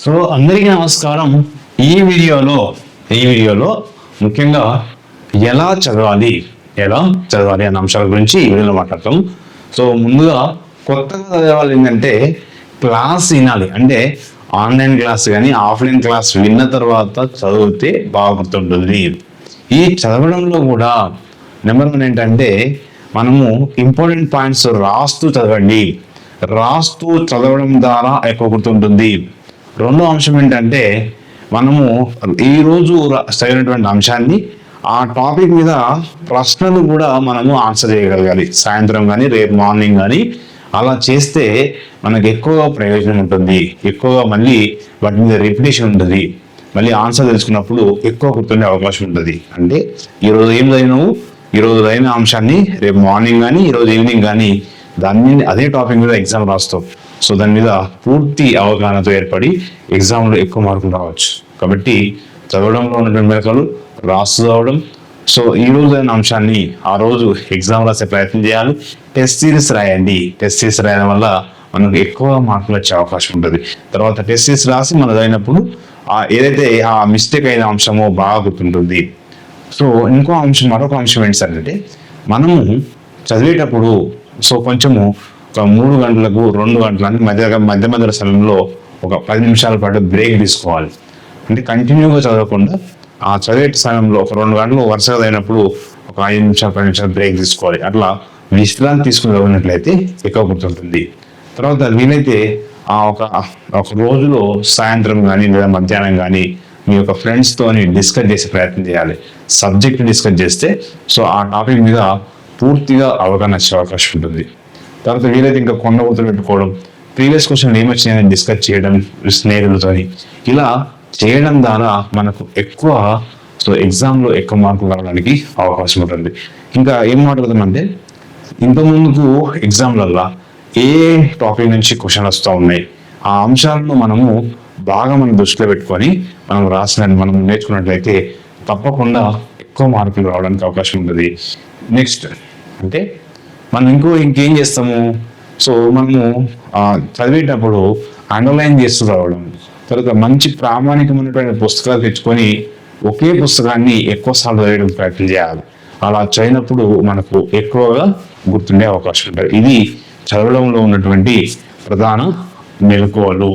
So అందరికీ నమస్కారం. ఈ వీడియోలో ముఖ్యంగా ఎలా చదవాలి అనే అంశాల గురించి ఈ వీడియోలో మాట్లాడతాం. సో ముందుగా కొత్తగా చదవాలి ఏంటంటే క్లాస్ వినాలి. అంటే ఆన్లైన్ క్లాస్ కానీ ఆఫ్లైన్ క్లాస్ విన్న తర్వాత చదివితే బాగా గుర్తుంటుంది. ఈ చదవడంలో కూడా నెంబర్ 1 ఏంటంటే మనము ఇంపార్టెంట్ పాయింట్స్ రాస్తూ చదవండి. రాస్తూ చదవడం ద్వారా ఎక్కువ గుర్తుంటుంది. రెండో అంశం ఏంటంటే మనము ఈరోజు చదివినటువంటి అంశాన్ని ఆ టాపిక్ మీద ప్రశ్నలు కూడా మనము ఆన్సర్ చేయగలగాలి. సాయంత్రం కానీ రేపు మార్నింగ్ కానీ అలా చేస్తే మనకు ఎక్కువ ప్రయోజనం ఉంటుంది. ఎక్కువగా మళ్ళీ వాటి మీద రిపిటేషన్ ఉంటుంది. మళ్ళీ ఆన్సర్ తెలుసుకున్నప్పుడు ఎక్కువ గుర్తుండే అవకాశం ఉంటుంది. అంటే ఈరోజు ఏం చదివినావు, ఈరోజు చదివిన అంశాన్ని రేపు మార్నింగ్ కానీ ఈరోజు ఈవినింగ్ కానీ దాన్ని అదే టాపిక్ మీద ఎగ్జామ్ రాస్తావు. సో దాని మీద పూర్తి అవగాహనతో ఏర్పడి ఎగ్జామ్లో ఎక్కువ మార్కులు రావచ్చు. కాబట్టి చదవడంలో ఉన్నటువంటి మెలకువలు రాస్తూ చదవడం. సో ఈ రోజు అయిన అంశాన్ని ఆ రోజు ఎగ్జామ్ రాసే ప్రయత్నం చేయాలి. టెస్ట్ సిరీస్ రాయండి. టెస్ట్ సిరీస్ రాయడం వల్ల మనకు ఎక్కువ మార్కులు వచ్చే అవకాశం ఉంటుంది. తర్వాత టెస్ట్ సిరీస్ రాసి మనం చదివినప్పుడు ఏదైతే ఆ మిస్టేక్ అయిన అంశమో బాగా గుర్తుంటుంది. సో మరొక అంశం ఏంటంటే మనము చదివేటప్పుడు కొంచెము ఒక 3 గంటలకు 2 గంటలని మధ్య సమయంలో ఒక 10 నిమిషాల పాటు బ్రేక్ తీసుకోవాలి. అంటే కంటిన్యూగా చదవకుండా ఆ చదివే సమయంలో ఒక 2 గంటలు వరుసగా చదివినప్పుడు ఒక 5 నిమిషాలు 10 నిమిషాలు బ్రేక్ తీసుకోవాలి. అట్లా విశ్రాంతి తీసుకుని చదివినట్లయితే ఎక్కువ గుర్తుంటుంది. తర్వాత వీలైతే ఒక రోజులో సాయంత్రం కానీ లేదా మధ్యాహ్నం కానీ మీ యొక్క ఫ్రెండ్స్తోని డిస్కస్ చేసే ప్రయత్నం చేయాలి. సబ్జెక్ట్ డిస్కస్ చేస్తే ఆ టాపిక్ మీద పూర్తిగా అవగాహన వచ్చే అవకాశం ఉంటుంది. తర్వాత వీలైతే ఇంకా కొండబూతులు పెట్టుకోవడం, ప్రీవియస్ క్వశ్చన్ ఏమొచ్చినాయని డిస్కస్ చేయడం స్నేహితులతో, ఇలా చేయడం ద్వారా మనకు ఎక్కువ ఎగ్జామ్లో ఎక్కువ మార్కులు రావడానికి అవకాశం ఉంటుంది. ఇంకా ఏం మాట్లాడుతామంటే ఇంతకుముందుకు ఎగ్జామ్లల్లో ఏ టాపిక్ నుంచి క్వశ్చన్ వస్తూ ఉన్నాయి ఆ అంశాలను మనము బాగా మనం దృష్టిలో పెట్టుకొని మనం నేర్చుకున్నట్లయితే తప్పకుండా ఎక్కువ మార్కులు రావడానికి అవకాశం ఉంటుంది. నెక్స్ట్ అంటే మనం ఇంకేం చేస్తాము, మనము చదివేటప్పుడు అండర్లైన్ చేస్తూ రావడం. తర్వాత మంచి ప్రామాణికమైనటువంటి పుస్తకాలు తెచ్చుకొని ఒకే పుస్తకాన్ని ఎక్కువ సార్లు చదివడం ప్రయత్నం చేయాలి. అలా చదివినప్పుడు మనకు ఎక్కువగా గుర్తుండే అవకాశం ఉంటుంది. ఇది చదవడంలో ఉన్నటువంటి ప్రధాన మెలకువలు.